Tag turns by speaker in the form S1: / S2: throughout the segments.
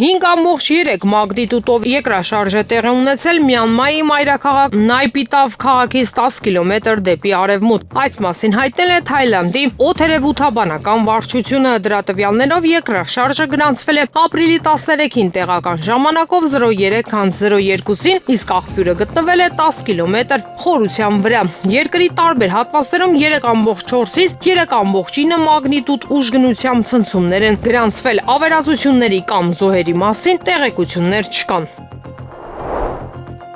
S1: 5.3 մագնիտուդով երկրաշարժ է տեղի ունեցել Մյանմայի մայրաքաղաք Նայպիտավ քաղաքից 10 կիլոմետր դեպի արևմուտք։ Այս մասին հայտնել է Թայլանդի օդերևութաբանական վարչությունը։ Դրա տվյալներով երկրաշարժը գրանցվել է ապրիլի 13-ին տեղական ժամանակով 03:02-ին, իսկ աղբյուրը գտնվել է 10 կիլոմետր խորության վրա։ Երկրի տարբեր հատվածներում 3.4-ից 3.9 մագնիտուդ ուժգնությամբ ցնցումներ են գրանցվել։ Ավերածությունների կամ զոհերի մասին տեղեկություններ չկան։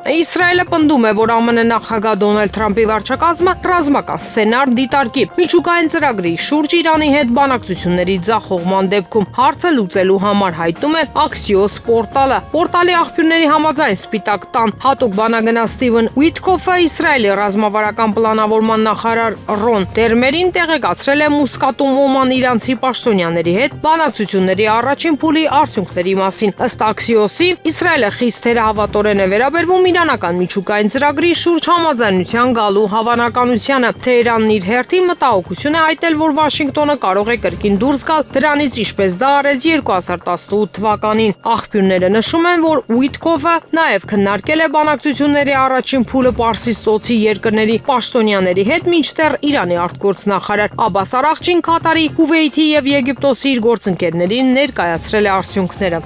S1: Իսրայելը պնդում է, որ ԱՄՆ նախագահ Դոնալդ Թրամփի վարչակազմը ռազմական սցենար դիտարկի միջուկային ծրագրի շուրջ Իրանի հետ բանակցությունների ձախողման դեպքում հարցը լուծելու համար, հայտնում է Axios պորտալը։ Պորտալի աղբյուրների համաձայն Սպիտակ տան հատուկ բանագնաց Սթիվեն Ուիթքոֆը Իսրայելի ռազմավարական պլանավորման նախարար Ռոն Դերմերին տեղեկացրել է Մուսկատում Օման իրանցի պաշտոնյաների հետ բանակցությունների առաջին փուլի արդյունքների մասին։ Ըստ Axios-ի, Իսրայելը խիստ թերահավատորեն է վերաբերվում իրանական միջուկային ծրագրի շուրջ համաձայնության գալու հավանականությանը։ Թեհրանն իր հերթին մտահոգություն է հայտնել, որ Վաշինգտոնը կարող է կրկին դուրս գալ դրանից, ինչպես դա արեց 2018 թվականին։ Աղբյուրները նշում են, որ Ուիթքոֆը նաև քննարկել է բանակցությունների առաջին փուլը Պարսից ծոցի երկրների պաշտոնյաների հետ, մինչդեռ Իրանի արտգործնախարար Աբբաս Արաղչին Քաթարի, Քուվեյթի եւ Եգիպտոսի իր գործընկերներին ներկայացրել է արդյունքները։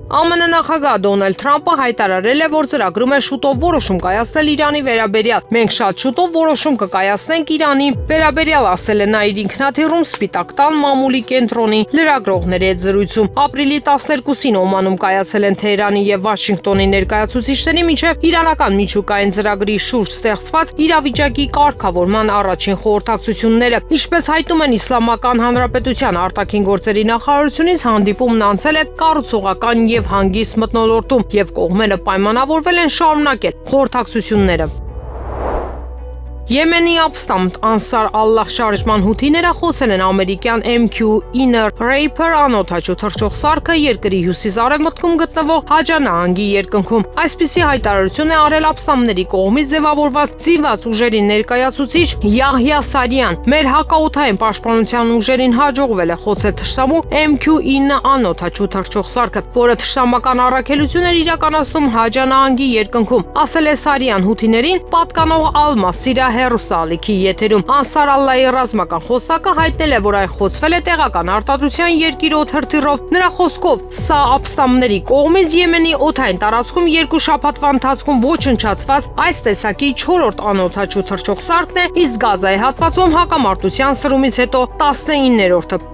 S1: ԱՄՆ նախագահ Դոնալդ Թրամփը հայտարարել է, որ ծրագրում է շուտով որոշում կայացնել Իրանի վերաբերյալ։ Մենք շատ շուտով որոշում կկայացնենք Իրանի վերաբերյալ, ասել է նա իր ինքնաթիռում Սպիտակ տան մամուլի կենտրոնի լրագրողների հետ զրույցում։ Ապրիլի 12-ին Օմանում կայացել են Թեհրանի եւ Վաշինգտոնի ներկայացուցիչների միջև իրանական միջուկային ծրագրի շուրջ ստեղծված իրավիճակի կարգավորման առաջին խորհրդակցությունները։ Ինչպես հայտնում են Իսլամական Հանրապետության արտաքին գործերի նախարարությունից, հանդիպումն անցել է կառուցողական եւ հանգիստ մթնոլորտում եւ կողմերը պայմանավորվել են շարունակել խորհրդակցությունները։ Եմենի ապստամբ Անսար Ալլահ շարժման հութիները խոցել են ամերիկյան MQ-9 Reaper անօդաչու թռչող սարքը երկրի հյուսիս-արևմուտքում գտնվող Հաջա նահանգի երկնքում։ Այսպիսի հայտարարություն է արել ապստամբների կողմից ձևավորված զինված ուժերի ներկայացուցիչ Յահյա Սարիան։ Մեր հակաօդային պաշտպանության ուժերին հաջողվել է խոցել թշնամու MQ-9 անօդաչու թռչող սարքը, որը թշնամական առաքելություն էր իրականացնում Հաջա նահանգի երկնքում, ասել է Սարիան հութիներին պատկանող Ալ-Մասիրա հեռուստաալիքի եթերում։ Անսար Ալլահի ռազմական խոսնակը հայտնել է, որ այն խոցվել է տեղական արտադրության երկիրոտ հրթիռով։ Նրա խոսքով, սա ապստամբների կողմից Եմենի օդային տարածքում 2 շաբաթվա ընթացքում ոչնչացված այս տեսակի 4-րդ անօդաչու թռչող սարքն է, իսկ Գազայի հատվածում հակամարտության սրումից հետո 19-րդը։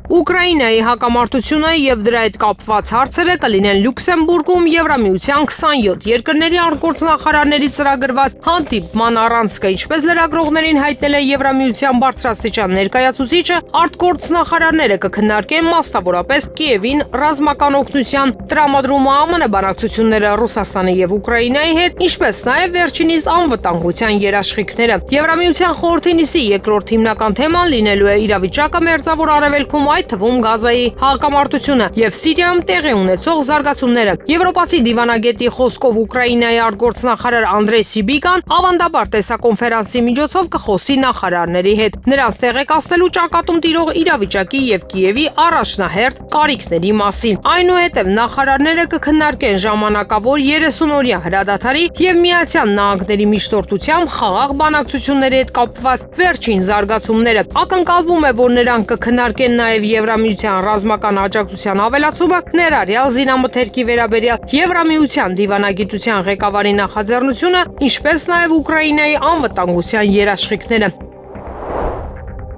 S1: Ուկրաինայի հակամարտությունը եւ դրա հետ կապված հարցերը կլինեն Լյուքսեմբուրգում Եվրամիության 27 երկրների արտգործնախարարների ծրագրված հանդիպման առանցքը, ինչպես լրագրողներին հայտնել է Եվրամիության բարձրաստիճան ներկայացուցիչը, արտգործնախարարները կքննարկեն մասնավորապես Կիևին ռազմական օգնության տրամադրումը, ԱՄՆ բանակցությունները Ռուսաստանի եւ Ուկրաինայի հետ, ինչպես նաեւ վերջինիս անվտանգության երաշխիքները։ Եվրամիության խորհրդի նիստի երկրորդ հիմնական թեման լինելու է իրավիճակը Մերձավոր Արևելքում, այդ թվում Գազայի հակամարտությունը եւ Սիրիայում տեղի ունեցող զարգացումները։ Եվրոպացի դիվանագետի խոսքով Ուկրաինայի արտգործնախարար Անդրեյ Սիբիկան ավանդաբար տեսակոնֆերանսի միջոցով կխոսի նախարարների հետ, նրանց տեղեկացնելու ճակատում տիրող իրավիճակի եւ Կիևի առաջնահերթ կարիքների մասին։ Այնուհետև նախարարները կքննարկեն ժամանակավոր 30-օրյա հրադադարի եւ Միացյալ Նահանգների միջնորդությամբ խաղաղ բանակցությունների հետ կապված վերջին զարգացումները։ Ակնկալվում է, որ նրանք կքննարկեն նաեւ Եվրամիության ռազմական աջակցության ավելացումը, ներառյալ զինամթերքի վերաբերյալ Եվրամիության դիվանագիտության ղեկավարի նախաձեռնությունը, ինչպես նաև Ուկրաինայի անվտանգության երաշխիքները։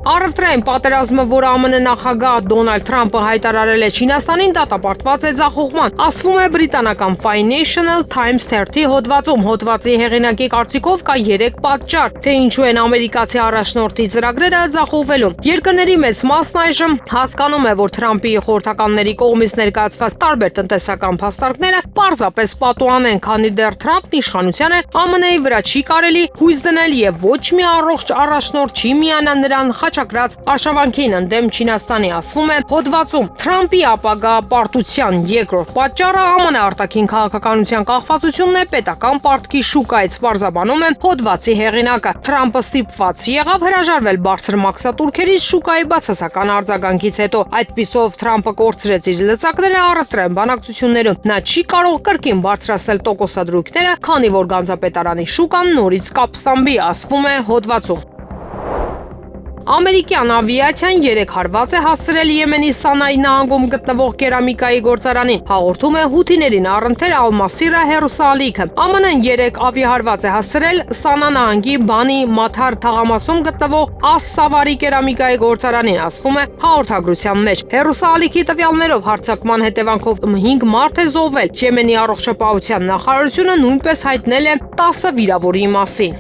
S1: Առևտրային պատերազմը, որ ԱՄՆ նախագահ Դոնալդ Թրամփը հայտարարել է Չինաստանին, դատապարտված է ձախողման, ասվում է բրիտանական Financial Times 30 հոդվածում։ Հոդվածի հեղինակի կարծիքով կա 3 պատճառ, թե ինչու են ամերիկացի առաջնորդի ծրագրերը ձախողվելու։ Երկրների մեծ մասն այժմ հասկանում է, որ Թրամփի խորհրդականների կողմից ներկայացված տարբեր տնտեսական փաստարկները պարզապես պատուհան են, քանի դեռ Թրամփն իշխանության է, ԱՄՆ-ի վրա չի կարելի հույս դնել եւ ոչ մի առողջ առաջնորդ չի միանա նրան հռչակրած արշավանքին ընդդեմ Չինաստանի, ասվում է հոդվածում։ Թրամփի ապագա պարտության երկրորդ պատճառը ԱՄՆ արտաքին քաղաքականության կախվածությունն է պետական պարտքի շուկայից, պարզաբանում է հոդվածի հեղինակը։ Թրամփը ստիպված եղավ հրաժարվել բարձր մաքսատուրքերից շուկայի բացասական արձագանքից հետո։ Այդպիսով Թրամփը կորցրեց իր լծակները առևտրային բանակցություններում։ Նա չի կարող կրկին բարձրացնել տոկոսադրույքները, քանի որ Գանձապետարանի շուկան նորից կապստամբի, ասվում է հոդվածում։ Ամերիկյան ավիացիան 3 հարված է հասցրել Եմենի Սանայի նահանգում գտնվող կերամիկայի գործարանին, հաղորդում է հութիներին առընթեր Ալ-Մասիրա հեռուստաալիքը։ ԱՄՆ-ն 3 ավիահարված է հասցրել Սանա նահանգի Բանի Մաթար թաղամասում գտնվող Աս-Սավարի կերամիկայի գործարանին, ասվում է հաղորդագրության մեջ։ Հեռուստաալիքի տվյալներով հարձակման հետևանքով 5 մարդ է զոհվել։ Եմենի առողջապահության նախարարությունը նույնպես հայտնել է 10 վիրավորի մասին։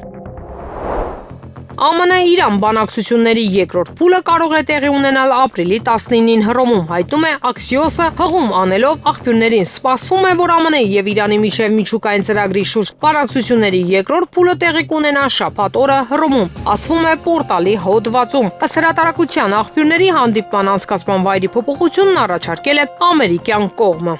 S1: ԱՄՆ-Իրան բանակցությունների երկրորդ փուլը կարող է տեղի ունենալ ապրիլի 19-ին Հռոմում, հայտնում է Axios-ը հղում անելով աղբյուրներին։ Սպասվում է, որ ԱՄՆ-ի եւ Իրանի միջև միջուկային ծրագրի շուրջ բանակցությունների երկրորդ փուլը տեղի կունենա շաբաթ օրը Հռոմում, ասվում է պորտալի հոդվածում։ Ըստ հրատարակության աղբյուրների հանդիպման անցկացման վայրի փոփոխությունն առաջարկել է ամերիկյան կողմը։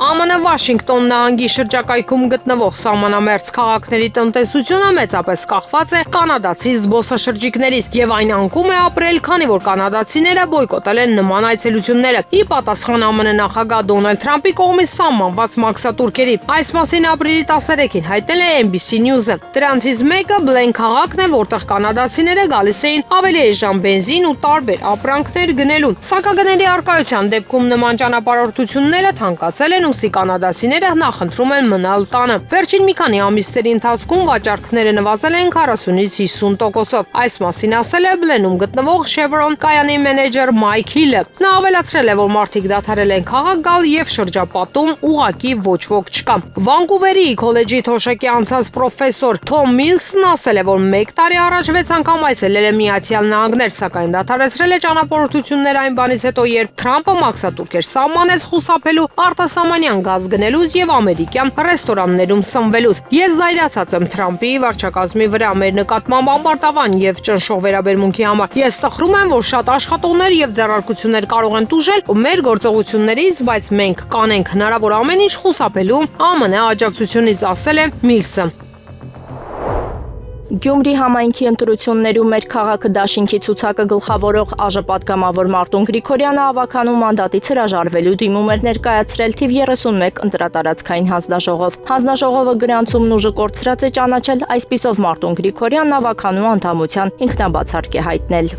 S1: ԱՄՆ Վաշինգտոն նահանգի շրջակայքում գտնվող սահմանամերձ քաղաքների տնտեսությունը մեծապես կախված է կանադացի զբոսաշրջիկներից եւ այն անկում է ապրել, քանի որ կանադացիները բոյկոտել են նման այցելությունները։ Ի պատասխան ԱՄՆ նախագահ Դոնալդ Թրամփի կողմից սահմանված մաքսատուրքերի։ Այս մասին ապրիլի 13-ին հայտնել է NBC News-ը։ Դրանցից մեկը Բլեն քաղաքն է, որտեղ կանադացիները գալիս էին ավելի էժան բենզին ու տարբեր ապրանքներ գնելու։ Սակագների առկայության դեպքում նման ճանապարհորդությունները թանկացել են, ուստի կանադացիները նախընտրում են մնալ տանը։ Վերջին մի քանի ամիսների ընթացքում վաճառքները նվազել են 40-ից 50%-ով։ Այս մասին ասել է Բլենում գտնվող Chevron կայանի մենեջեր Մայք Հիլը։ Նա ավելացրել է, որ մարդիկ դադարել են քաղաք գալ եւ շրջապատում ուղղակի ոչ ոք չկա։ Վանկուվերի քոլեջի թոշակի անցած պրոֆեսոր Թոմ Միլսն ասել է, որ 1 տարի առաջ 6 անգամ այցելել է Միացյալ Նահանգներ, սակայն դադարեցրել է ճանապարհորդությունները այն բանից հետո, երբ Թրամփը մաքսատուրքեր սահմանեց խուսափելու արտասահմանյան գազ գնելուց եւ ամերիկյան ռեստորաններում սնվելուց։ Ես զայրացած եմ Թրամփի վարչակազմի վրա մեր նկատմամբ ամբարտավան եւ ճնշող վերաբերմունքի համար։ Ես տխրում եմ, որ շատ աշխատողներ եւ ձեռնարկություններ կարող են տուժել մեր գործողություններից, բայց մենք կանենք հնարավոր ամեն ինչ խուսափելու ԱՄՆ աջակցությունից, ասել է Միլսը։
S2: Գյումրի համայնքի ընտրություններում մեր քաղաքը դաշինքի ցուցակը գլխավորող ԱԺ-պատգամավոր Մարտուն Գրիգորյանը ավականու մանդատից հրաժարվելու դիմում էր ներկայացրել թիվ 31 ընտրատարածքային հանձնաժողով։ Հանձնաժողովը գրանցումն ուժը կորցրած է ճանաչել, այսպիսով Մարտուն Գրիգորյանն ավականու անդամության ինքնաբացարկ է հայտնել։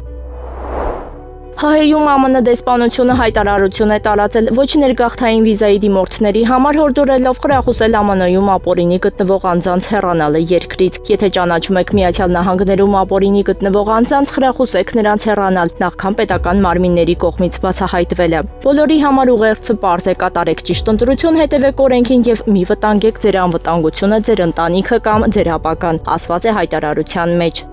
S2: Հայերում ԱՄՆ դեսպանությունը հայտարարություն է տարածել ոչ ներգաղթային վիզայի դիմորդների համար, հորդորելով խրախուսել ԱՄՆ-ում ապօրինի գտնվող անձանց հեռանալը երկրից։ Եթե ճանաչում եք Միացյալ Նահանգներում ապօրինի գտնվող անձանց, խրախուսեք նրանց հեռանալ, նախքան պետական մարմինների կողմից բացահայտվելը։ Բոլորի համար ուղերձը պարզ է՝ կատարեք ճիշտ ընտրություն, հետևեք օրենքին եւ մի վտանգեք ձեր անվտանգությունը, ձեր ընտանիքը կամ ձեր ապագան, ասված է հայտարարության մեջ։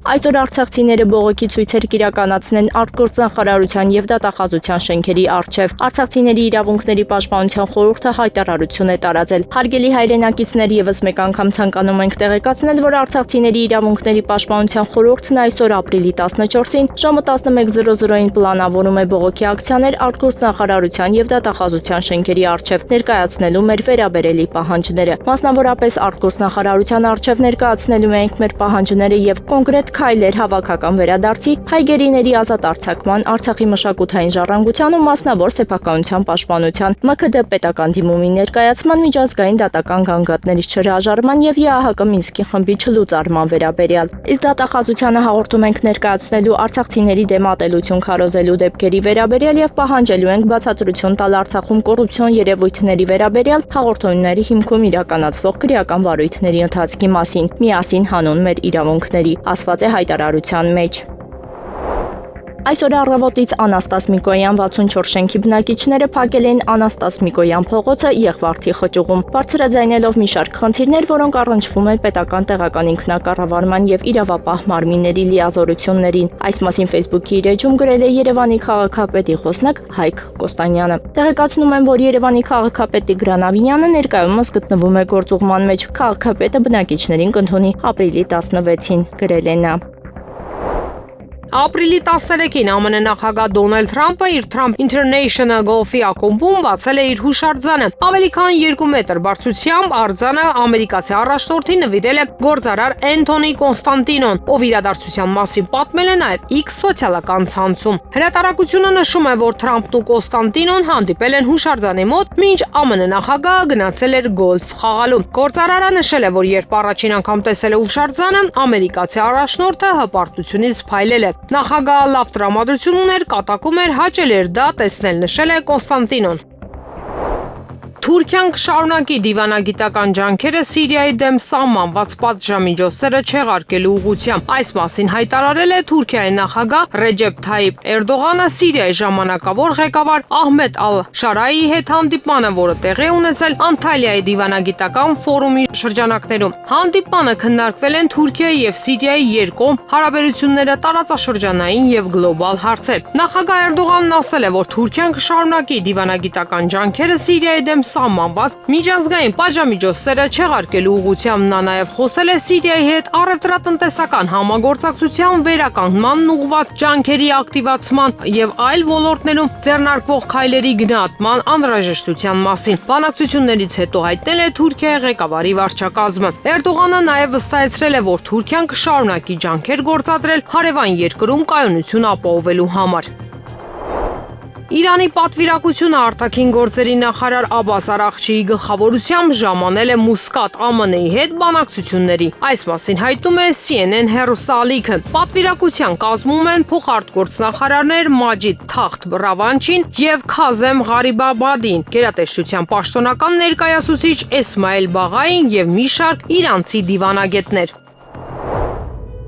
S2: Այսօր արցախցիները բողոքի ցույցեր կիրականացնեն արտգործնախարարության եւ դատախազության շենքերի առջեւ։ Արցախցիների իրավունքների պաշտպանության խորհուրդը հայտարարություն է տարածել։ Հարգելի հայրենակիցներ, եւս մեկ անգամ ցանկանում ենք տեղեկացնել, որ արցախցիների իրավունքների պաշտպանության խորհուրդն այսօր ապրիլի 14-ին ժամը 11:00-ին պլանավորում է բողոքի ակցիաներ արտգործնախարարության եւ դատախազության շենքերի առջեւ, ներկայացնելու մեր վերաբերելի պահանջները։ Մասնավորապես արտգործնախարարության առջեւ ներկայացնելու ենք մեր պահանջները եւ կոնկրետ քայլեր հավաքական վերադարձի, հայգերիների ազատ արձակման, Արցախի մշակութային ժառանգության ու մասնավոր սեփականության պաշտպանության, ՄՔԴ պետական դիմումի ներկայացման, միջազգային դատական գանգատներից չհրաժարման եւ ԵԱՀԿ Մինսկի խմբի չլուծարման վերաբերյալ։ Իսկ դատախազությանը հաղորդում ենք ներկայացնելու արցախցիների դեմ ատելություն քարոզելու դեպքերի վերաբերյալ եւ պահանջելու ենք բացատրություն տալ Արցախում կոռուպցիոն երևույթների վերաբերյալ հաղորդումների հիմքում իրականացվող քրեական վարույթների ընթացքի մասին։ Միասին հանուն մեր իրավունքների, ասված է հայտարարության մեջ։ Այսօր առավոտից Անաստաս Միկոյան 64 շենքի բնակիչները փակել են Անաստաս Միկոյան փողոցը Եղվարդի խճուղում, բարձրաձայնելով մի շարք խնդիրներ, որոնք առնչվում են պետական տեղական ինքնակառավարման եւ իրավապահ մարմինների լիազորություններին։ Այս մասին Facebook-ի իր էջում գրել է Երևանի քաղաքապետի խոսնակ Հայկ Կոստանյանը։ Տեղեկացնում են, որ Երևանի քաղաքապետ Տիգրան Ավինյանը ներկայումս գտնվում է գործուղման մեջ։ Քաղաքապետը բնակիչներին կընդունի ապրիլի 16-ին, գրել է նա։
S1: Ապրիլի 13-ին ԱՄՆ նախագահ Դոնալդ Թրամփը իր Trump International գոլֆի ակումբում բացել է իր հուշարձանը։ Ավելի քան 2 մետր բարձրությամբ արձանը ամերիկացի առաջնորդի նվիրել է գործարար Էնթոնի Կոնստանտինոն, ով իրադարձության մասին պատմել է նաև X սոցիալական ցանցում։ Հրատարակությունը նշում է, որ Թրամփն ու Կոնստանտինոն հանդիպել են հուշարձանի մոտ, մինչ ԱՄՆ նախագահը գնացել էր գոլֆ խաղալու։ Գործարարը նշել է, որ երբ առաջին անգամ տեսել է հուշարձանը, ամերիկացի առաջնորդը հպարտությունից փայլել է։ Նախագահը լավ տրամադրություն ուներ, կատակում էր, հաճել էր դա տեսնել, նշել է Կոնստանտինոն։ Թուրքիան կշարունակի դիվանագիտական ջանքերը Սիրիայի դեմ սահմանված պատժամիջոցները չեղարկելու ուղղությամբ։ Այս մասին հայտարարել է Թուրքիայի նախագահ Ռեջեփ Թայիփ Էրդողանը Սիրիայի ժամանակավոր ղեկավար Ահմեդ Ալ-Շարայի հետ հանդիպմանը, որը տեղի է ունեցել Անտալիայի դիվանագիտական ֆորումի շրջանակներում։ Հանդիպմանը քննարկվել են Թուրքիայի եւ Սիրիայի երկկողմ հարաբերությունները, տարածաշրջանային եւ գլոբալ հարցեր։ Նախագահ Էրդողանն ասել է, որ Թուրքիան կշարունակի դիվանագիտական ջանքերը Սիրիայի դեմ սահմանված միջազգային պատժամիջոցները չեղարկելու ուղղությամբ։ Նա նաև խոսել է Սիրիայի հետ առևտրատնտեսական համագործակցության վերականգնմանն ուղղված ջանքերի ակտիվացման եւ այլ ոլորտներում ձեռնարկվող քայլերի գնահատման անհրաժեշտության մասին։ Բանակցություններից հետո հայտնել է Թուրքիայի ղեկավարի վարչակազմը։ Էրդողանը նաև վստահեցրել է, որ Թուրքիան կշարունակի ջանքեր գործադրել հարևան երկրում կայունություն ապահովելու համար։ Իրանի պատվիրակությունը արտաքին գործերի նախարար Աբբաս Արաղչիի գլխավորությամբ ժամանել է Մուսկատ ԱՄՆ-ի հետ բանակցությունների։ Այս մասին հայտնում է CNN հեռուստաալիքը։ Պատվիրակության կազմում են փոխարտգործնախարարներ Մաջիդ Թախտ Ռավանչին եւ Քազեմ Ղարիբաբադին, գերատեսչության պաշտոնական ներկայացուցիչ Էսմայել Բաղային եւ մի շարք իրանցի դիվանագետներ։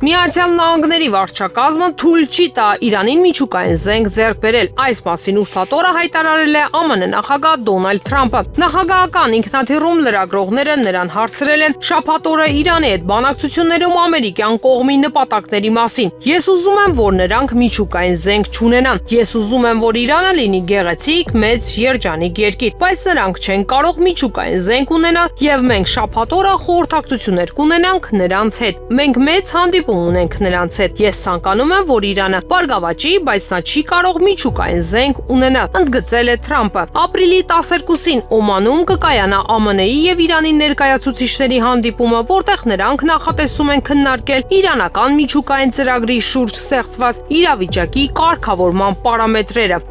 S1: Միացյալ Նահանգների վարչակազմը թույլ չի տա Իրանին միջուկային զենք ձեռք բերել։ Այս մասին ուրբաթ օրը հայտարարել է ԱՄՆ նախագահ Դոնալդ Թրամփը։ Նախագահական ինքնաթիռում լրագրողները նրան հարցրել են շաբաթ օրը Իրանի հետ բանակցություններում ամերիկյան կողմի նպատակների մասին։ Ես ուզում եմ, որ նրանք միջուկային զենք չունենան։ Ես ուզում եմ, որ Իրանը լինի գեղեցիկ, մեծ, երջանիկ երկիր, բայց նրանք չեն կարող միջուկային զենք ունենալ, եւ մենք շաբաթ օրը խորհրդակցություններ կունենանք նրանց հետ։ Մենք մեծ հանդիպում ունենք նրանց հետ։ Ես ցանկանում եմ, որ Իրանը բարգավաճի, բայց նա չի կարող միջուկային զենք ունենալ, ընդգծել է Թրամփը։ Ապրիլի 12-ին Օմանում կկայանա ԱՄՆ-ի եւ Իրանի ներկայացուցիչների հանդիպումը, որտեղ նրանք նախատեսում են քննարկել իրանական միջուկային ծրագրի շուրջ ստեղծված իրավիճակի կարգավորման պարամետրերը։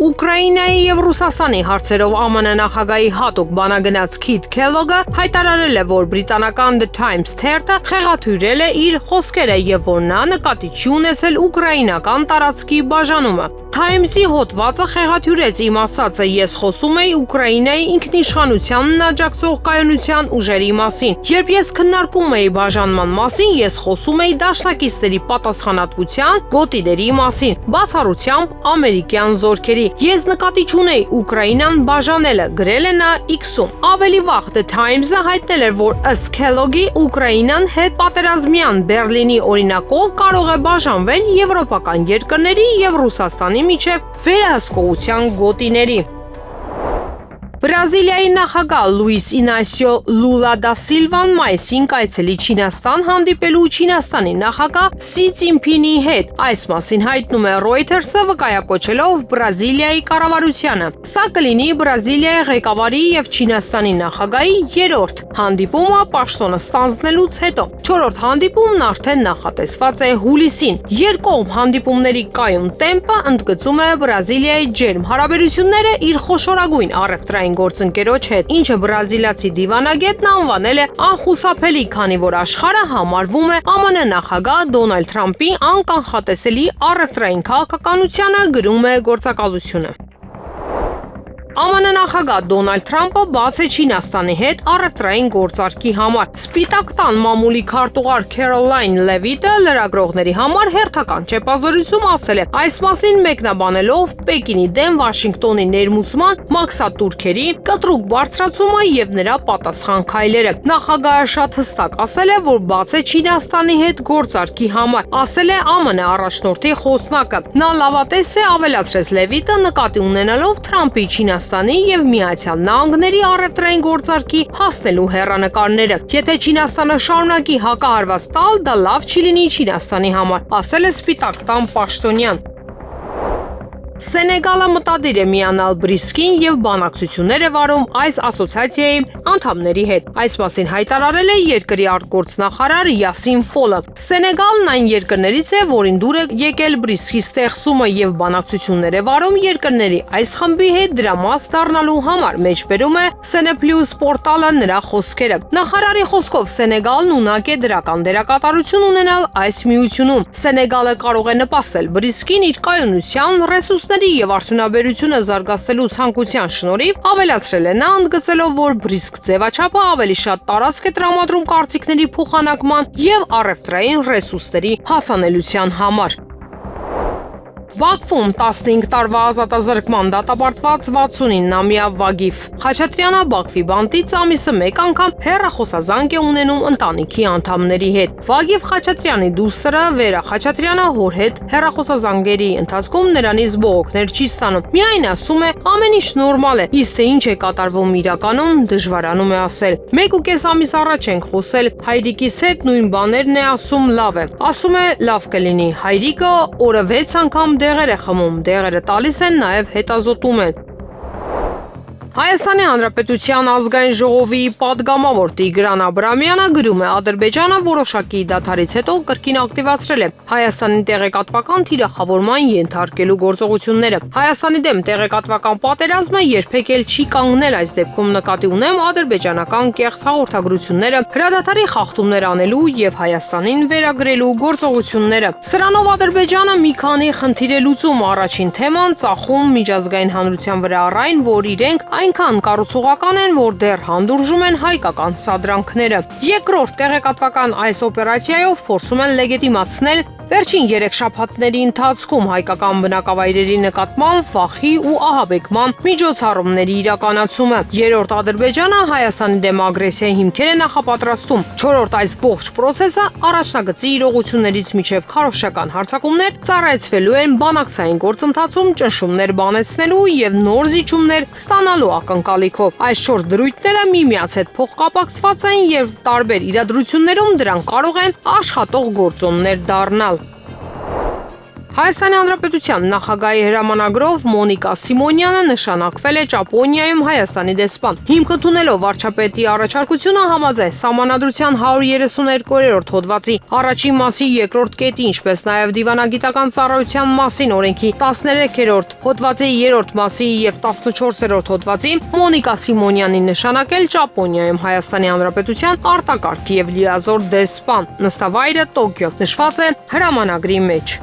S1: Ուկրաինայի եւ Ռուսաստանի հարցերով ԱՄՆ նախագահի հատուկ բանագնաց Քիթ Քելոգը հայտարարել է, որ բրիտանական The Times թերթը խեղաթյուրել է իր խոսքերը եւ որ նա նկատի չի ունեցել ուկրաինական տարածքի բաժանումը։ Times-ի հոդվածը խեղաթյուրեց իմ ասածը, ես խոսում էի Ուկրաինայի ինքնիշխանությանն աջակցող կայունության ուժերի մասին։ Երբ ես քննարկում էի բաժանման մասին, ես խոսում էի դաշնակիցների պատասխանատվության, գոտիների մասին, բացառությամբ ամերիկյան զորքերի։ Ես նկատի չունեի Ուկրաինան բաժանելը, գրել է նա X-ում։ Ավելի վաղ The Times-ը հայտնել էր, որ ըստ Քելոգի Ուկրաինան հետ պատերազմյան Բերլինի օրինակով կարող է բաժանվել եվրոպական երկրների եւ Ռուսաստանի միջև վերահսկողության գոտիների։ Բրազիլիայի նախագահ Լուիս Ինասիո Լուլա դա Սիլվան մայիսին կայցելի Չինաստան հանդիպելու Չինաստանի նախագահ Սի Ցինփինի հետ։ Այս մասին հայտնում է Reuters-ը վկայակոչելով Բրազիլիայի կառավարությանը։ Սա կլինի Բրազիլիայի ղեկավարի եւ Չինաստանի նախագահի երրորդ հանդիպումը պաշտոնը ստանձնելուց հետո։ Չորրորդ հանդիպումն արդեն նախատեսված է հուլիսին։ Երկկողմ հանդիպումների կայուն տեմպը ընդգծում է Բրազիլիայի ջերմ հարաբերությունները իր խոշորագույն առևտրային գործընկերոջ հետ, ինչը բրազիլացի դիվանագետն անվանել է անխուսափելի, քանի որ աշխարհը համարվում է ԱՄՆ նախագահ Դոնալդ Թրամփի անկանխատեսելի առևտրային քաղաքականությանը, գրում է գործակալությունը։ ԱՄՆ նախագահ Դոնալդ Թրամփը բաց է Չինաստանի հետ առևտրային գործարքի համար։ Սպիտակ տան մամուլի քարտուղար Քերոլայն Լևիտը լրագրողների համար հերթական ճեպազորություն ասել է։ Այս մասին մեկնաբանելով Պեկինի դեմ Վաշինգտոնի ներմուծման մաքսատուրքերի կտրուկ բարձրացումը եւ նրա պատասխան քայլերը։ Նախագահը շատ հստակ ասել է, որ բաց է Չինաստանի հետ գործարքի համար, ասել է ԱՄՆ առաջնորդի խոսնակը։ Նա լավատես է, ավելացրեց Լևիտը, նկատի ունենալով Թրամփի Չինաստանի եւ Միացյալ Նահանգների առևտրային գործարքի հասնելու հեռանկարները։ Եթե Չինաստանը շարունակի հակահարված տալ, դա լավ չի լինի Չինաստանի համար, ասել է Սպիտակ տան պաշտոնյան։ Սենեգալը մտադիր է միանալ BRICS-ին եւ բանակցություններ է վարում այս ասոցիացիայի անդամների հետ։ Այս մասին հայտարարել է երկրի արտգործնախարար Յասին Ֆոլը։ Սենեգալն այն երկրներից է, որին դուր է եկել BRICS-ի ստեղծումը եւ բանակցություններ է վարում երկրների այս խմբի հետ դրա մաս դառնալու համար, մեջբերում է Seneplus պորտալը նրա խոսքերը։ Նախարարի խոսքով Սենեգալն ունակ է դրական դերակատարություն ունենալ այս միությունում։ Սենեգալը կարող է նպաստել BRICS-ին իր կայունության, ռեսուրսների եւ արդյունաբերությունը զարգացնելու ցանկության շնորհիվ, ավելացրել է նա, ընդգծելով, որ BRICS ձևաչափը ավելի շատ տարածք է տրամադրում կարծիքների փոխանակման եւ առևտրային ռեսուրսների հասանելիության համար։ Բաքվում 15 տարվա ազատազրկման դատապարտված 69-ամյա Վագիֆ Խաչատրյանը Բաքվի բանտից ամիսը մեկ անգամ հեռախոսազանգ է ունենում ընտանիքի անդամների հետ։ Վագիֆ Խաչատրյանի դուստրը Վերա Խաչատրյանը հոր հետ հեռախոսազանգերի ընթացքում նրանից բողոքներ չի ստանում։ Միայն ասում է ամեն ինչ նորմալ է, իսկ թե ինչ է կատարվում իրականում դժվարանում է ասել։ 1.5 ամիս առաջ ենք խոսել, հայրիկիս հետ նույն բաներն է ասում, լավ է։ Ասում է լավ կլինի։ Հայրիկը օրը 6 անգամ դեղեր է խմում, դեղերը տալիս են, նաև հետազոտում են։ Հայաստանի Հանրապետության ազգային ժողովի պատգամավոր Տիգրան Աբրամյանը գրում է. Ադրբեջանը որոշակի դադարից հետո կրկին ակտիվացրել է Հայաստանի տեղեկատվական թիրախավորման ենթարկելու գործողությունները։ Հայաստանի դեմ տեղեկատվական պատերազմը երբեք էլ չի կանգնել, այս դեպքում նկատի ունեմ ադրբեջանական կեղծ հաղորդագրությունները, հրադադարի խախտումներ անելու եւ Հայաստանին վերագրելու գործողությունները։ Սրանով Ադրբեջանը մի քանի խնդիր է լուծում։ Առաջին թեման ծախում միջազգային հանրության վրա առայն, որ իրենք այնքան կառուցողական են, որ դեռ հանդուրժում են հայկական սադրանքները։ Երկրորդ տեղեկատվական այս օպերացիայով փորձում են լեգիտիմացնել վերջին 3 շաբաթների ընթացքում հայկական բնակավայրերի նկատմամբ վախի ու ահաբեկման միջոցառումների իրականացումը։ Երրորդ Ադրբեջանը Հայաստանի դեմ ագրեսիայի հիմքեր է նախապատրաստում։ Չորրորդ այս ողջ process-ը առաջնագծի իրողություններից միջև քարոզչական հարձակումներ ծառայեցվելու են բանակցային գործընթացում ճնշումներ բանեցնելու եւ նոր զիջումներ ստանալու ակնկալիքով։ Այս 4 դրույթները միմյանց հետ փոխկապակցված են եւ տարբեր իրադրություններում դրանք կարող են աշխատող գործոններ դառնալ։ Հայաստանի Հանրապետության նախագահի հրամանագրով Մոնիկա Սիմոնյանը նշանակվել է Ճապոնիայում Հայաստանի դեսպան։ Հիմք ընդունելով վարչապետի առաջարկությունը համաձայն Սահմանադրության 132-րդ հոդվածի առաջին մասի երկրորդ կետի, ինչպես նաև Դիվանագիտական ծառայության մասին օրենքի 13-րդ հոդվածի 3-րդ մասի եւ 14-րդ հոդվածի Մոնիկա Սիմոնյանին նշանակել Ճապոնիայում Հայաստանի Հանրապետության արտակարգ եւ լիազոր դեսպան։ Նստավայրը Տոկիո նշված է հրամանագրի մեջ։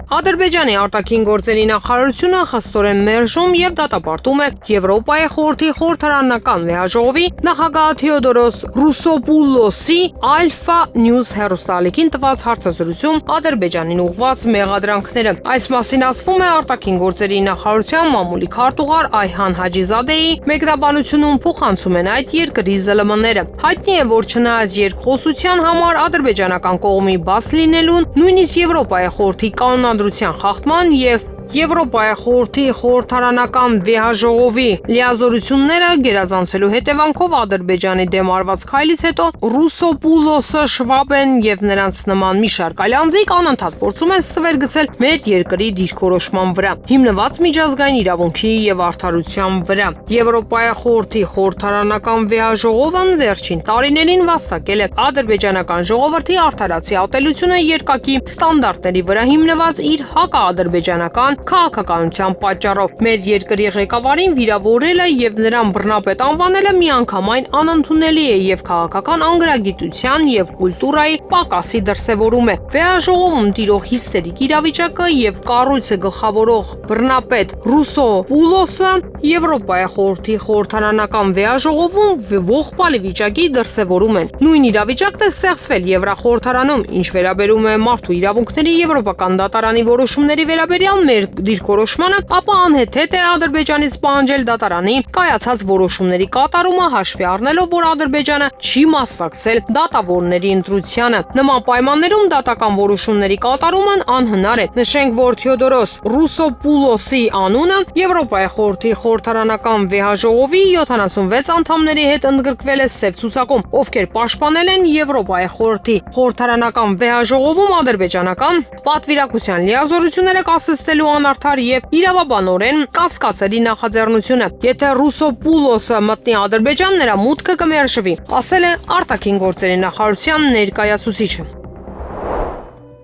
S1: Ադրբեջանի արտաքին գործերի նախարարությունը խստորեն մերժում եւ դատապարտում է Եվրոպայի խորհրդի խորհրդարանական վեհաժողովի նախագահ Թեոդորոս Ռուսոպուլոսի Alpha News հեռուստաալիքին տված հարցազրույցում Ադրբեջանին ուղղված մեղադրանքները։ Այս մասին ասվում է արտաքին գործերի նախարարության մամուլի քարտուղար Այհան Հաջիզադեի մեկնաբանությունում փոխանցում են այդ երկրի ԶԼՄ-ները։ Հայտնի է, որ չնայած երկխոսության համար ադրբեջանական կողմի բաց լինելուն, նույնիսկ Եվրոպայի խորհրդի կանոնադրության խախտման եւ Եվրոպայի խորհրդի խորհրդարանական վեհաժողովի լիազորությունները գերազանցելու հետևանքով Ադրբեջանի դեմ արված քայլից հետո Ռուսոպուլոսը, Շվաբեն եւ նրանց նման մի շարք այլ անձիկ անընդհատ փորձում են ստվեր գցել մեր երկրի դիրքորոշման վրա, հիմնված միջազգային իրավունքի եւ արդարության վրա։ Եվրոպայի խորհրդի խորհրդարանական վեհաժողովն վերջին տարիներին վաստակել է ադրբեջանական ժողովրդի արդարացի ատելությունը երկակի ստանդարտների վրա հիմնված իր հակաադրբեջանական քաղաքականության պատճառով։ Մեր երկրի ղեկավարին վիրավորելը եւ նրան բռնապետ անվանելը միանգամայն անընդունելի է եւ քաղաքական անգրագիտության եւ կուլտուրայի պակասի դրսեւորում է։ Վեաժողովում տիրող հիստերիկ իրավիճակը եւ կառույցը գլխավորող բռնապետ Ռուսո Պուլոսը Եվրոպայի խորհրդի խորհրդարանական վեաժողովում ողբալի վիճակի դրսեւորում են։ Նույն իրավիճակն է ստեղծվել Եվրախորհրդարանում, ինչ վերաբերում է մարդու իրավունքների Եվրոպական դատարանի որոշումների վերաբերյալ մեր դիրքորոշմանը, ապա անհեթեթ է Ադրբեջանից պահանջել դատարանի կայացած որոշումների կատարումը հաշվի առնելով, որ Ադրբեջանը չի մասնակցել դատավորների ընտրությանը։ Նման պայմաններում դատական որոշումների կատարումն անհնար է։ Նշենք, որ Թեոդորոս Ռուսոպուլոսի անունը Եվրոպայի խորհրդի խորհրդարանական վեհաժողովի 76 անդամների հետ ընդգրկվել է սև ցուցակում, ովքեր պաշտպանել են Եվրոպայի խորհրդի խորհրդարանական վեհաժողովում ադրբեջանական պատվիրակության լիազորությունները կասեցնելու անարդար եւ իրավաբանորեն կասկածելի նախաձեռնությունը։ Եթե Ռուսոպուլոսը մտնի Ադրբեջան, նրա մուտքը կմերժվի, ասել է արտաքին գործերի նախարարության ներկայացուցիչը։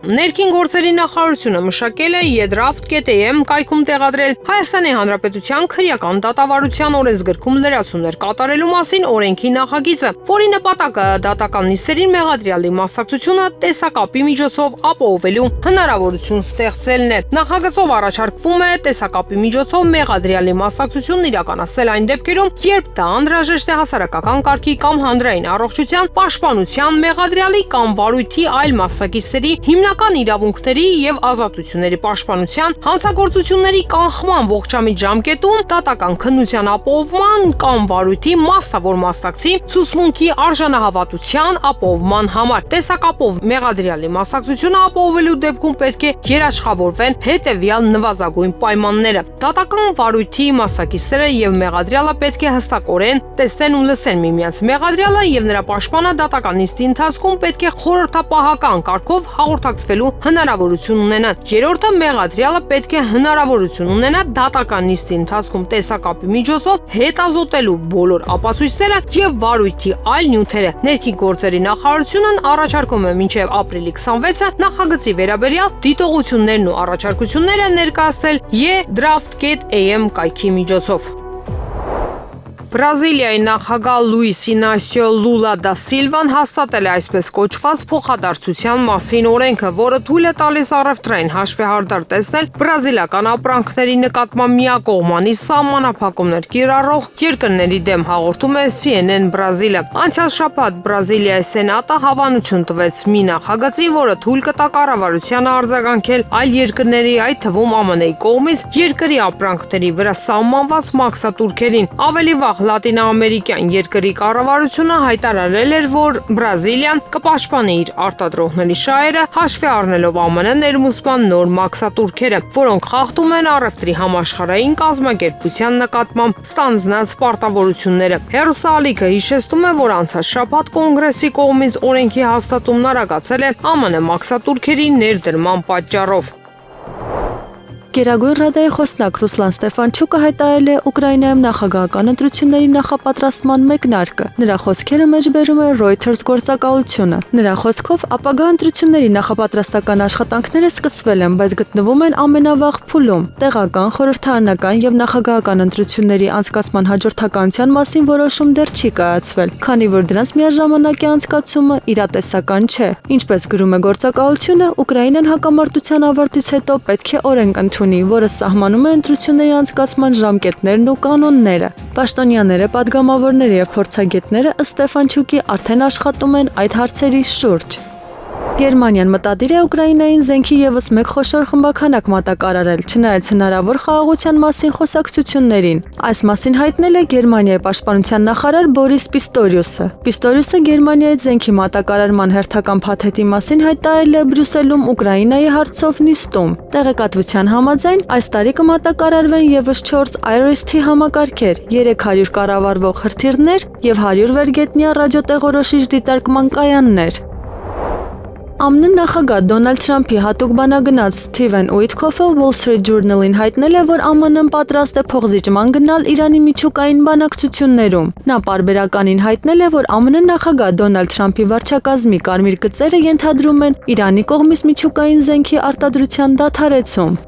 S1: Ներքին գործերի նախարարությունը մշակել է Yedraft.am կայքում տեղադրել Հայաստանի Հանրապետության քրեական դատավարության օրենսգրքում լրացումներ կատարելու մասին օրենքի նախագիծը, որի նպատակը դատական նիստերին մեղադրյալի մասնակցությունը տեսակապի միջոցով ապահովելու հնարավորություն ստեղծելն է։ Նախագծով առաջարկվում է տեսակապի միջոցով մեղադրյալի մասնակցությունն իրականացնել այն դեպքերում, երբ դա անհրաժեշտ է հասարակական կարգի կամ հանրային առողջության պաշտպանության, մեղադրյալի կամ վարույթի այլ մասնակիցների հիմնական իրավունքների եւ ազատությունների պաշտպանության, հանցագործությունների կանխման ողջամիտ ժամկետում, դատական քննության ապահովման կամ վարույթի մասնավոր մասնակցի ցուցմունքի արժանահավատության ապահովման համար։ Տեսակապով մեղադրյալի մասնակցությունը ապահովելու դեպքում պետք է երաշխավորվեն հետեւյալ նվազագույն պայմանները։ Դատական վարույթի մասնակիցները եւ մեղադրյալը պետք է հստակորեն տեսնեն ու լսեն միմյանց։ Մեղադրյալը եւ նրա պաշտպանը դատական նիստի ընթացքում պետք է խորհրդապահական կարգով հաղորդակցվելու հնարավորություն ունենան։ Երրորդը, մեղադրյալը պետք է հնարավորություն ունենա դատական նիստի ընթացքում տեսակապի միջոցով հետազոտելու բոլոր ապացույցները եւ վարույթի այլ նյութերը։ Ներքին գործերի նախարարությունն առաջարկում է մինչեւ ապրիլի 26-ը նախագծի վերաբերյալ դիտողություններն ու առաջարկությունները ներկայացնել Yedraft.am կայքի միջոցով։ Բրազիլիայի նախագահ Լուիս Ինասիո Լուլա դա Սիլվան հաստատել է այսպես կոչված փոխադարձության մասին օրենքը, որը թույլ է տալիս առևտրային հաշվեհարդար տեսնել բրազիլական ապրանքների նկատմամբ միակողմանի սահմանափակումներ կիրառող երկրների դեմ, հաղորդում է CNN Բրազիլը։ Անցյալ շաբաթ Բրազիլիայի սենատը հավանություն տվեց մի նախագծի, որը թույլ կտա կառավարությանը արձագանքել այլ երկրների, այդ թվում ԱՄՆ-ի կողմից երկրի ապրանքների վրա սահմանված մաքսատուրքերին։ Ավելի վաղ Լատինաամերիկյան երկրի կառավարությունը հայտարարել էր, որ Բրազիլիան կպաշտպանի իր արտադրողների շահերը, հաշվի առնելով ԱՄՆ ներմուծման նոր մաքսատուրքերը, որոնք խախտում են առևտրի համաշխարհային կազմակերպության նկատմամբ ստանձնած պարտավորությունները։ Հերոսալիքը հիշեցնում է, որ անցած շաբաթ կոնգրեսի կողմից օրենքի հաստատումն արագացել է ԱՄՆ մաքսատուրքերի ներդրման պատճառով։
S3: Գերագույն ռադայի խոսնակ Ռուսլան Ստեֆանչուկը հայտարարել է Ուկրաինայում նախագահական ընտրությունների նախապատրաստման մեկնարկը։ Նրա խոսքերը մեջբերում է Reuters գործակալությունը։ Նրա խոսքով ապագա ընտրությունների նախապատրաստական աշխատանքները սկսվել են, բայց գտնվում են ամենավաղ փուլում։ Տեղական, խորհրդարանական եւ նախագահական ընտրությունների անցկացման հաջորդականության մասին որոշում դեռ չի կայացվել, քանի որ դրանց միաժամանակ անցկացումը իրատեսական չէ։ Ինչպես գրում է գործակալությունը, Ուկրաինան հակամարտության ավարտից հետո պետք է օրենք ընդունի, որը սահմանում է ընտրությունների անցկացման ժամկետներն ու կանոնները։ Պաշտոնյաները, պատգամավորները եւ փորձագետները ըստ Ստեֆանչուկի արդեն աշխատում են այդ հարցերի շուրջ։ Գերմանիան մտադիր է Ուկրաինային զենքի եւս մեկ խոշոր խմբաքանակ մատակարարել, չնայած հնարավոր խաղաղության մասին խոսակցություններին։ Այս մասին հայտնել է Գերմանիայի պաշտպանության նախարար Բորիս Պիստորիուսը։ Պիստորիուսը Գերմանիայի զենքի մատակարարման հերթական փաթեթի մասին հայտարարել է Բրյուսելում Ուկրաինայի հարցով նիստում։ Տեղեկատվության համաձայն այս տարի կմատակարարվեն եւս 4 IRIS-T համակարգեր, 300 կառավարվող հրթիռներ եւ 100 վերգետնյա ռադիոտեղորոշիչ դիտարկման կայաններ։ ԱՄՆ նախագահ Դոնալդ Թրամփի հատուկ բանագնաց Սթիվեն Ուիթքոֆը Wall Street Journal-ին հայտնել է, որ ԱՄՆ-ն պատրաստ է փոխզիջման գնալ Իրանի միջուկային բանակցություններում։ Նա պարբերականին հայտնել է, որ ԱՄՆ նախագահ Դոնալդ Թրամփի վարչակազմի կարմիր գծերը ենթադրում են Իրանի կողմից միջուկային զենքի արտադրության դադարեցում։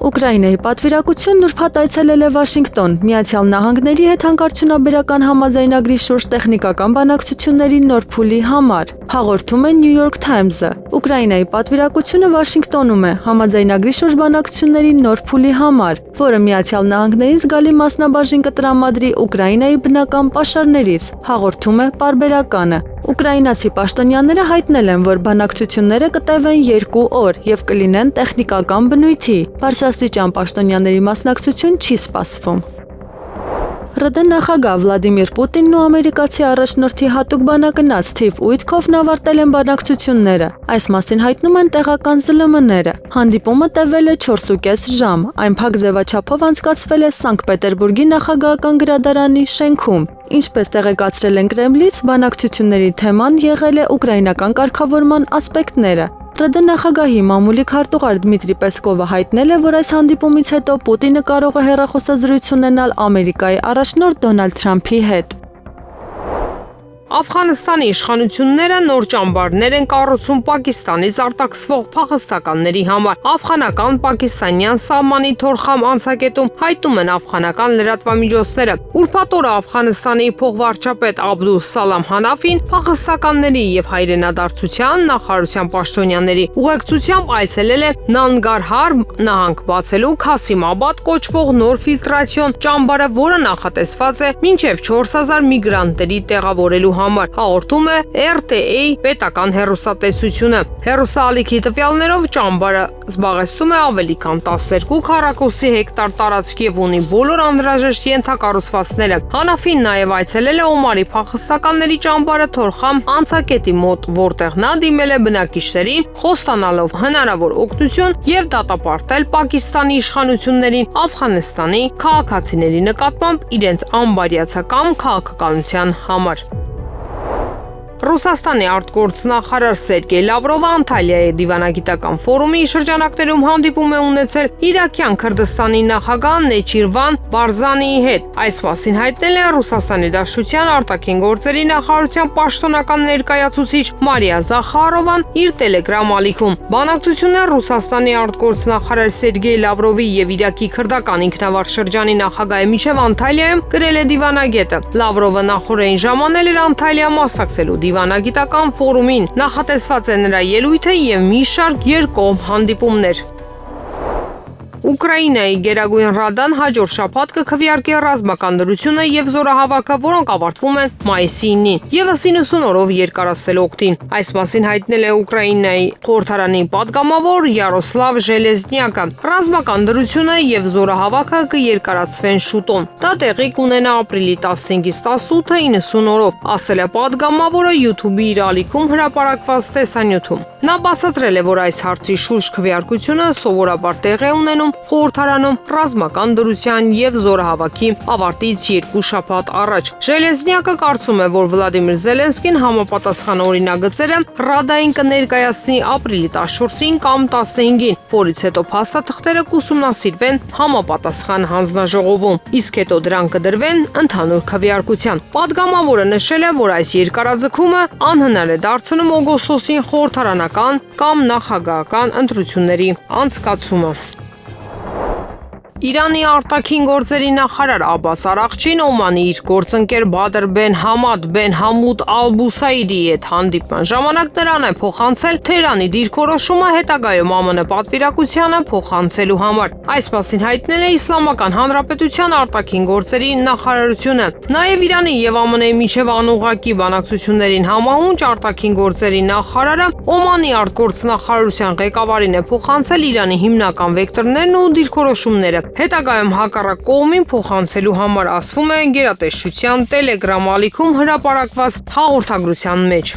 S3: Ուկրաինայի պատվիրակությունն ուրբաթ այցելել է Վաշինգտոն, Միացյալ Նահանգների հետ հանկարծությունաբերական համաձայնագրի շուրջ տեխնիկական բանակցությունների նոր փուլի համար, հաղորդում է New York Times-ը։ Ուկրաինայի պատվիրակությունը Վաշինգտոնում է համաձայնագրի շուրջ բանակցությունների նոր փուլի համար, որը Միացյալ Նահանգներին զգալի մասնաբաժին կտրամադրի Ուկրաինայի բնական պաշարներից, հաղորդում է պարբերականը։ Ուկրաինացի պաշտոնյաները հայտնել են, որ բանակցությունները կտևեն 2 օր եւ կլինեն տեխնիկական բնույթի։ Բարձրաստիճան պաշտոնյաների մասնակցություն չի սպասվում։ ՌԴ նախագահ Վլադիմիր Պուտինն ու ամերիկացի առաջնորդի հատուկ բանակնած Սթիվ Ուիթքոֆն ավարտել են բանակցությունները։ Այս մասին հայտնում են տեղական ԶԼՄ-ները։ Հանդիպումը տևել է 4.5 ժամ, այն փակ ձևաչափով անցկացվել է Սանկտ Պետերբուրգի նախագահական գրադարանի շենքում։ Ինչպես տեղեկացրել են Կրեմլից, բանակցությունների թեման եղել է ուկրաինական կարգավորման ասպեկտները։ ՌԴ նախագահի մամուլի քարտուղար Դմիտրի Պեսկովը հայտնել է, որ այս հանդիպումից հետո Պուտինը կարող է հեռախոսազրույց ունենալ Ամերիկայի առաջնորդ Դոնալդ Թրամփի հետ։
S1: Աֆղանստանի իշխանությունները նոր ճամբարներ են կառուցում Պակիստանից արտաքսվող փախստականների համար։ Աֆղանական պակիստանյան սահմանի Թորխամ անցակետում հայտնում են աֆղանական լրատվամիջոցները։ Ուրբաթ օրը Աֆղանստանի փոխվարչապետ Աբդուլ Սալամ Հանաֆին փախստականների եւ հայրենադարձության նախարարության պաշտոնյաների ուղեկցությամբ այցելել է Նանգարհար նահանգ բացելու Քասիմաբադ կոչվող նոր ֆիլտրացիոն ճամբարը, որը նախատեսված է մինչև 4000 միգրանտների տեղավորելու համար, հաղորդում է RTA պետական հեռուստատեսությունը։ Հեռուստաալիքի տվյալներով ճամբարը զբաղեցնում է ավելի քան 12 քառակուսի հեկտար տարածք եւ ունի բոլոր անհրաժեշտ ենթակառուցվածքները։ Հանաֆին նաեւ այցելել է Օմարի փախստականների ճամբարը Թորխամ անցակետի մոտ, որտեղ նա դիմել է բնակիչներին, խոստանալով հնարավոր օգնություն եւ դատապարտել Պակիստանի իշխանություններին Աֆղանստանի քաղաքացիների նկատմամբ իրենց անբարյացակամ քաղաքականության համար։ Ռուսաստանի արտգործնախարար Սերգեյ Լավրովը Անտալիայի դիվանագիտական ֆորումի շրջանակներում հանդիպում է ունեցել Իրաքյան Քրդստանի նախագահ Նեչիրվան Բարզանիի հետ։ Այս մասին հայտնել է Ռուսաստանի Դաշնության արտաքին գործերի նախարարության պաշտոնական ներկայացուցիչ Մարիա Զախարովան իր Telegram ալիքում։ Բանակցությունները Ռուսաստանի արտգործնախարար Սերգեյ Լավրովի եւ Իրաքի քրդական ինքնավար շրջանի նախագահի միջև Անտալիայում գրել է դիվանագետը։ Լավրովը նախորդին ժամանել էր Անտալիա մասնակցելու դիվանագիտական ֆորումին, նախատեսված է նրա ելույթը եւ մի շարք երկկողմ հանդիպումներ։ Ուկրաինայի Գերագույն Ռադան հաջորդ շաբաթ կքվեարկի ռազմական դրությունը եւ զորահավաքը, որոնք ավարտվում են մայիսի 9-ին, եւս 90 օրով երկարացնել օգտին։ Այս մասին հայտնել է Ուկրաինայի խորհրդարանի падգամավոր Յարոսլավ Ժելեզնյակը։ Ռազմական դրությունը եւ զորահավաքը կերկարացվեն շուտով։ Դա տեղի կունենա ապրիլի 15-ից 18-ը 90 օրով, ասել է падգամավորը YouTube-ի իր ալիքում հրապարակված տեսանյութում։ Նա բացատրել է, որ այս հարցի շուրջ քվեարկությունը սովորաբար տեղի է ունենում խորհրդարանում ռազմական դրության եւ զորահավաքի ավարտից 2 շաբաթ առաջ։ Ժելեզնյակը կարծում է, որ Վլադիմիր Զելենսկին համապատասխան օրինագծերը Ռադային կներկայացնի ապրիլի 14-ին կամ 15-ին, որից հետո փաստաթղթերը կուսումնասիրվեն համապատասխան հանձնաժողովում, իսկ հետո դրանք կդրվեն ընդհանուր քվեարկության։ Падգամավորը նշել է, որ այս երկարաձգումը անհնար է դարձնում օգոստոսին խորհրդարանական կամ նախագահական ընտրությունների անցկացումը։ Իրանի արտաքին գործերի նախարար Աբբաս Արաղչին Օմանի իր գործընկեր Բադր Բեն Համադ Բեն Համուդ Ալ-Բուսայդիի հետ հանդիպման ժամանակ նրան է փոխանցել Թեհրանի դիրքորոշումը հետագայում ԱՄՆ պատվիրակությանը փոխանցելու համար։ Այս մասին հայտնել է Իսլամական Հանրապետության արտաքին գործերի նախարարությունը։ Նաև Իրանի եւ ԱՄՆ-ի միջև անուղղակի բանակցություններին համահունչ արտաքին գործերի նախարարը Օմանի արտգործնախարարության ղեկավարին է փոխանցել Իրանի հիմնական վեկտորներն ու դիրքորոշումները։ Հետագայում հակառակ կողմին փոխանցելու համար ասվում է գերատեսչության Telegram ալիքում հրապարակված հաղորդագրության մեջ։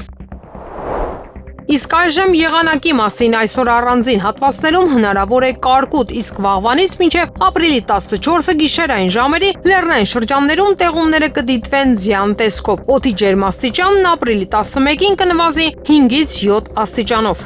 S1: Իսկ այժմ եղանակի մասին այսօր առանձին հատվածներում հնարավոր է կարկուտ, իսկ վաղվանից մինչև ապրիլի 14-ը գիշերային ժամերի լեռնային շրջաններում տեղումները կդիտվեն ձյան տեսքով։ Օդի ջերմաստիճանն ապրիլի 11-ին կնվազի 5-ից 7 աստիճանով։